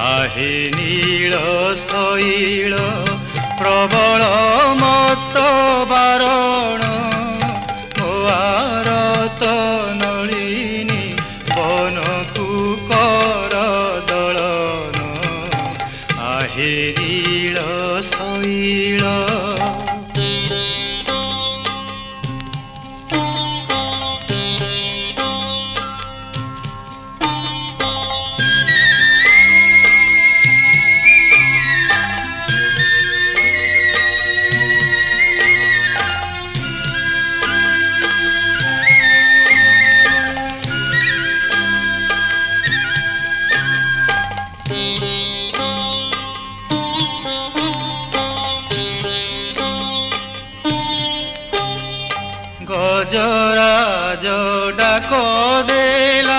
आहे नील शैल प्रबल मत बारण मोआरत नलिनी बन कुकर दलन आहे नील शैल। गजराज डाक देला